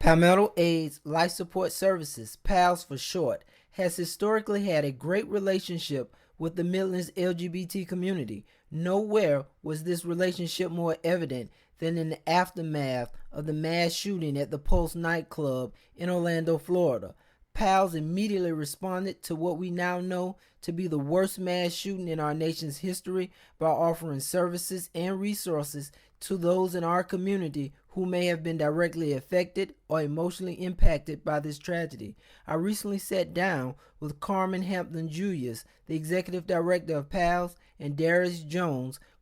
Palmetto AIDS Life Support Services, PALSS for short, has historically had a great relationship with the Midlands LGBT community. Nowhere was this relationship more evident than in the aftermath of the mass shooting at the PALSS Nightclub in Orlando, Florida. PALSS immediately responded to what we now know to be the worst mass shooting in our nation's history by offering services and resources to those in our community who may have been directly affected or emotionally impacted by this tragedy. I recently sat down with Carmen, Hampton, Julious, the executive director of PALSS, and Darius,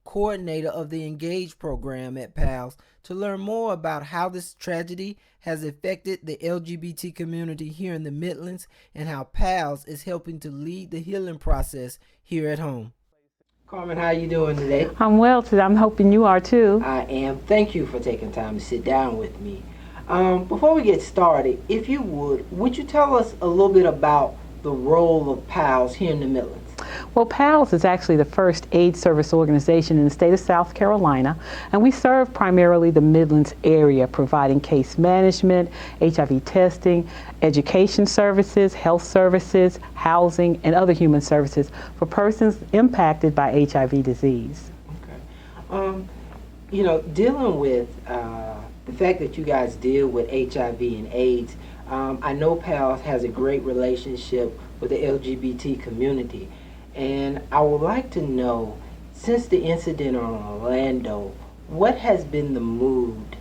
coordinator of the Engayge Program at PALSS, to learn more about how this tragedy has affected the LGBT community here in the Midlands and how PALSS is helping to lead the healing process here at home. Carmen, how are you doing today? I'm well today. I'm hoping you are too. I am. Thank you for taking time to sit down with me. Before we get started, if you would you tell us a little bit about the role of PALSS here in the Midlands? Well, PALSS is actually the first AIDS service organization in the state of South Carolina, and we serve primarily the Midlands area, providing case management, HIV testing, education services, health services, housing, and other human services for persons impacted by HIV disease. Okay. Dealing with the fact that you guys deal with HIV and AIDS, I know PALSS has a great relationship with the LGBT community. And I would like to know, since the incident in Orlando, what has been the mood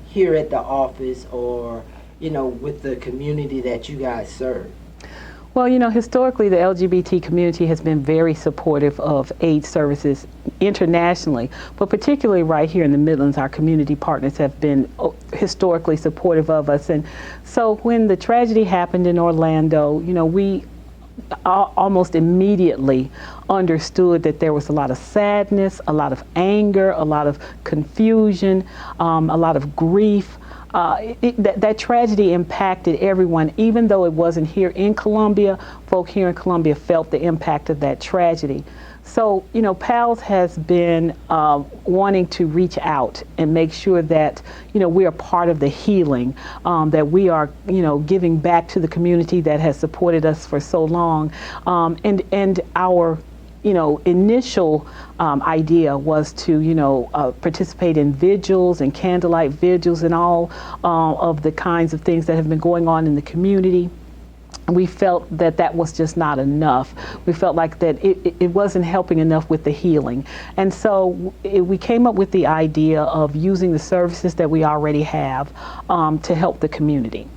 here at the office or, with the community that you guys serve? Well, historically, the LGBT community has been very supportive of AIDS services internationally, but particularly right here in the Midlands, our community partners have been historically supportive of us. And so when the tragedy happened in Orlando, we almost immediately understood that there was a lot of sadness, a lot of anger, a lot of confusion, a lot of grief. That tragedy impacted everyone. Even though it wasn't here in Columbia, folk here in Columbia felt the impact of that tragedy. So, PALSS has been wanting to reach out and make sure that, we are part of the healing, that we are, giving back to the community that has supported us for so long. And our, initial idea was to, participate in vigils and candlelight vigils and all of the kinds of things that have been going on in the community. We felt that that was just not enough. We felt like that it wasn't helping enough with the healing. And so we came up with the idea of using the services that we already have to help the community.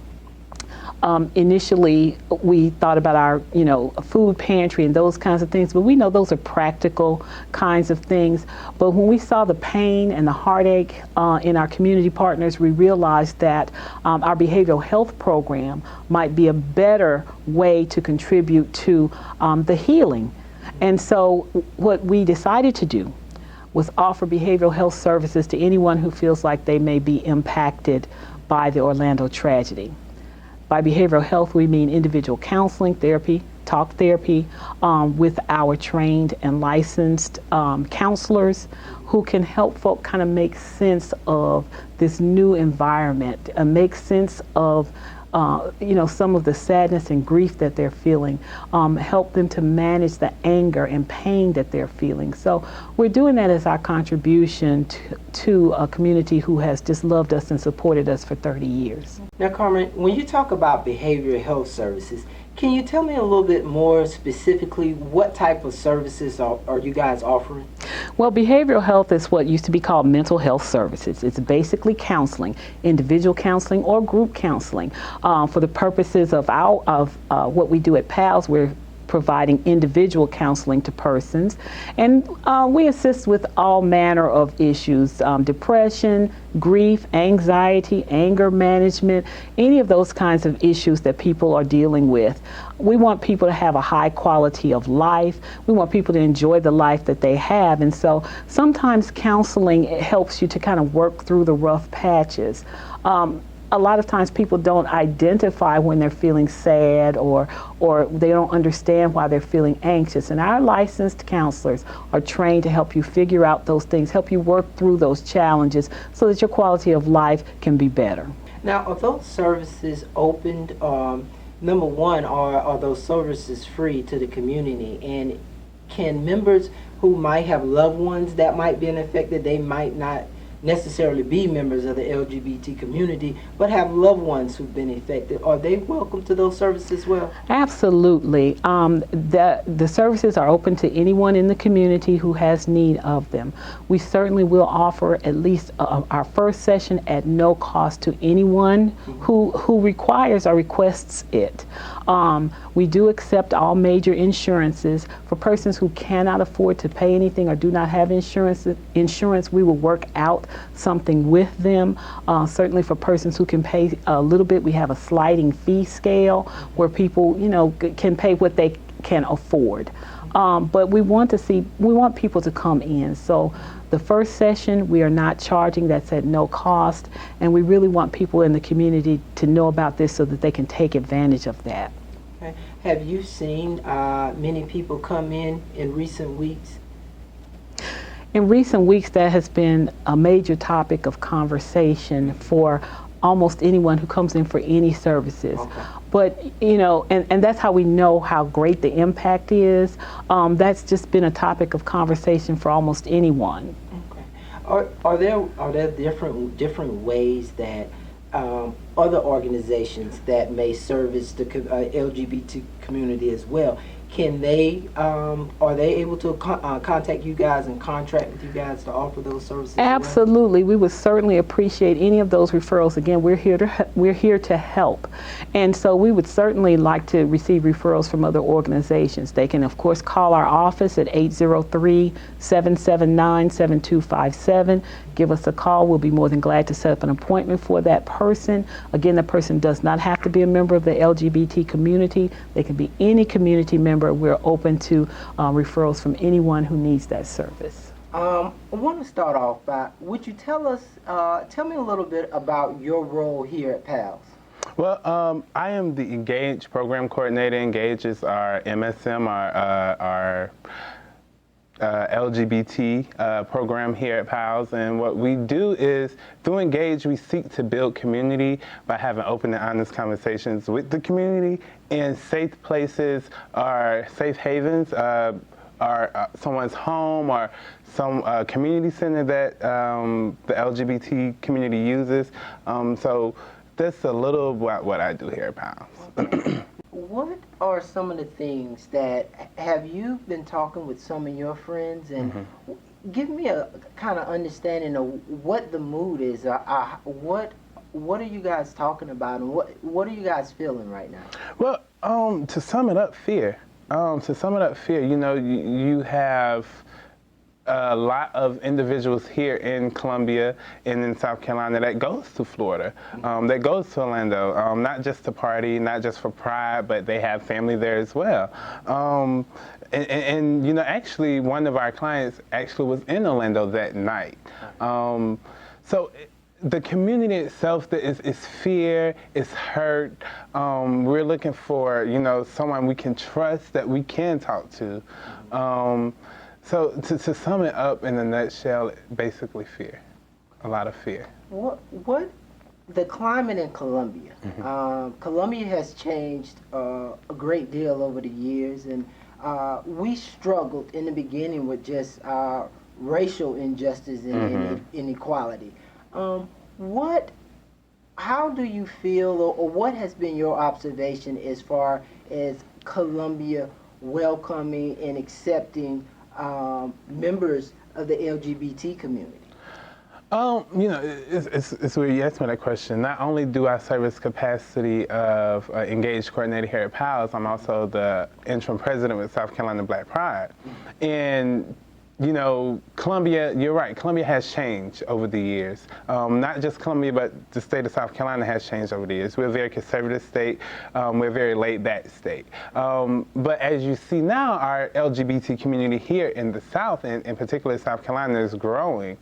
Initially, we thought about our, food pantry and those kinds of things, but we know those are practical kinds of things. But when we saw the pain and the heartache in our community partners, we realized that our behavioral health program might be a better way to contribute to the healing. And so what we decided to do was offer behavioral health services to anyone who feels like they may be impacted by the Orlando tragedy. By behavioral health, we mean individual counseling, therapy, talk therapy with our trained and licensed counselors who can help folk kind of make sense of this new environment, make sense of some of the sadness and grief that they're feeling, help them to manage the anger and pain that they're feeling. So we're doing that as our contribution to a community who has just loved us and supported us for 30 years. Now, Carmen, when you talk about behavioral health services, can you tell me a little bit more specifically what type of services are you guys offering? Well, behavioral health is what used to be called mental health services. It's basically counseling, individual counseling or group counseling. For the purposes of what we do at PALSS, we're providing individual counseling to persons, and we assist with all manner of issues, depression, grief, anxiety, anger management, any of those kinds of issues that people are dealing with. We want people to have a high quality of life. We want people to enjoy the life that they have, and so sometimes counseling helps you to kind of work through the rough patches. A lot of times people don't identify when they're feeling sad or they don't understand why they're feeling anxious. And our licensed counselors are trained to help you figure out those things, help you work through those challenges so that your quality of life can be better. Now, are those services opened? Number one, are those services free to the community? And can members who might have loved ones that might be affected, they might not necessarily be members of the LGBT community, but have loved ones who've been affected, are they welcome to those services as well? Absolutely. The services are open to anyone in the community who has need of them. We certainly will offer at least our first session at no cost to anyone who requires or requests it. We do accept all major insurances. For persons who cannot afford to pay anything or do not have insurance, we will work out something with them. Certainly for persons who can pay a little bit, we have a sliding fee scale where people, can pay what they can afford. But we want people to come in. So the first session, we are not charging, that's at no cost. And we really want people in the community to know about this so that they can take advantage of that. Okay. Have you seen many people come in recent weeks? In recent weeks, that has been a major topic of conversation for almost anyone who comes in for any services. Okay. But, and that's how we know how great the impact is. That's just been a topic of conversation for almost anyone. Okay. Are there different ways that other organizations that may service the LGBT community as well, can they, are they able to contact you guys and contract with you guys to offer those services? Absolutely. We would certainly appreciate any of those referrals. Again, we're here to help. And so we would certainly like to receive referrals from other organizations. They can, of course, call our office at 803-779-7257. Give us a call. We'll be more than glad to set up an appointment for that person. Again, the person does not have to be a member of the LGBT community. They can be any community member. We're open to referrals from anyone who needs that service. I want to start off by, would you tell me a little bit about your role here at PALSS? Well, I am the Engayge Program Coordinator. Engayge is our MSM, our LGBT program here at PALSS, and what we do is, through Engayge, we seek to build community by having open and honest conversations with the community in safe places or safe havens, or someone's home or some community center that the LGBT community uses. So that's a little about what I do here at PALSS. What are some of the things that, have you been talking with some of your friends, and give me a kind of understanding of what the mood is, what are you guys talking about, and what are you guys feeling right now? Well, to sum it up, fear. You have a lot of individuals here in Columbia and in South Carolina that goes to Florida, that goes to Orlando, not just to party, not just for pride, but they have family there as well. And actually, one of our clients actually was in Orlando that night. So the community itself is fear, is hurt. We're looking for, someone we can trust, that we can talk to. So to sum it up in a nutshell, basically fear, a lot of fear. What the climate in Columbia? Columbia has changed a great deal over the years, and we struggled in the beginning with just racial injustice and inequality. How do you feel, or what has been your observation as far as Columbia welcoming and accepting members of the LGBT community? It's weird you asked me that question. Not only do I service capacity of Engayge Coordinator here at PALSS, I'm also the interim president with South Carolina Black Pride. And Columbia, you're right, Columbia has changed over the years. Not just Columbia, but the state of South Carolina has changed over the years. We're a very conservative state. We're a very laid-back state. But as you see now, our LGBT community here in the South, and in particular South Carolina, is growing.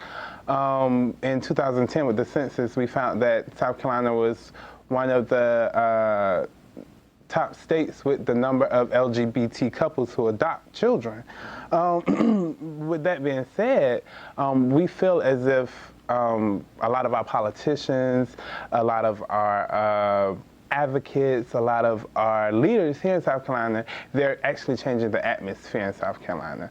In 2010, with the census, we found that South Carolina was one of the top states with the number of LGBT couples who adopt children. With that being said, we feel as if a lot of our politicians, a lot of our advocates, a lot of our leaders here in South Carolina, they're actually changing the atmosphere in South Carolina.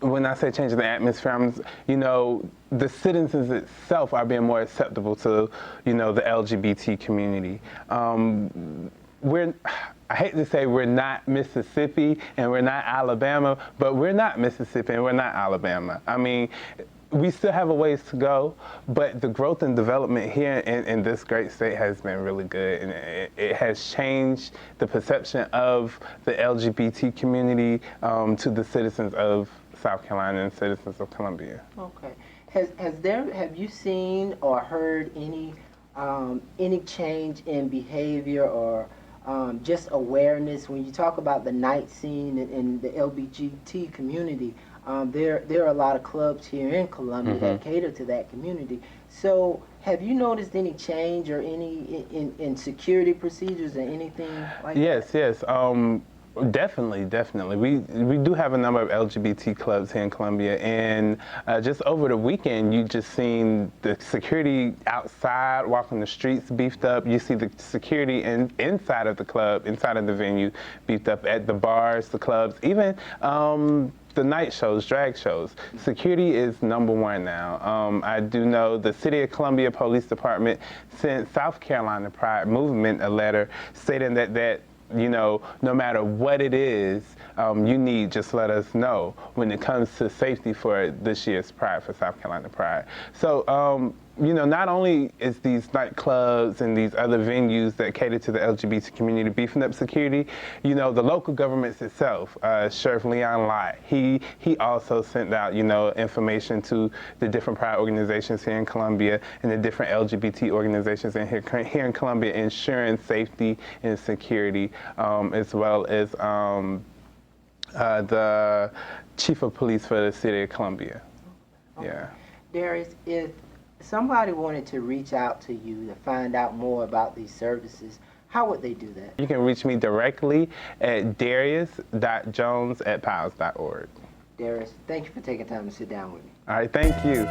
When I say changing the atmosphere, the citizens itself are being more acceptable to, the LGBT community. I hate to say we're not Mississippi and we're not Alabama, but we're not Mississippi and we're not Alabama. I mean, we still have a ways to go, but the growth and development here in this great state has been really good, and it has changed the perception of the LGBT community to the citizens of South Carolina and citizens of Columbia. Okay. Have you seen or heard any change in behavior or just awareness when you talk about the night scene in the LGBT community? There are a lot of clubs here in Columbia that cater to that community. So have you noticed any change or any in security procedures or anything like that? Yes. Definitely. We do have a number of LGBT clubs here in Columbia, and just over the weekend, you just seen the security outside, walking the streets beefed up. You see the security inside of the club, inside of the venue, beefed up at the bars, the clubs, even the night shows, drag shows. Security is #1 now. I do know the City of Columbia Police Department sent South Carolina Pride Movement a letter stating that no matter what it is you need, just let us know when it comes to safety for this year's Pride, for South Carolina Pride. So, not only is these nightclubs and these other venues that cater to the LGBT community beefing up security, the local governments itself, Sheriff Leon Lott, he also sent out, information to the different Pride organizations here in Columbia and the different LGBT organizations here in Columbia, ensuring safety and security, as well as the Chief of Police for the City of Columbia. Okay. Yeah. Darius, if somebody wanted to reach out to you to find out more about these services, how would they do that? You can reach me directly at darius.jones@pals.org. Darius, thank you for taking time to sit down with me. All right, thank you.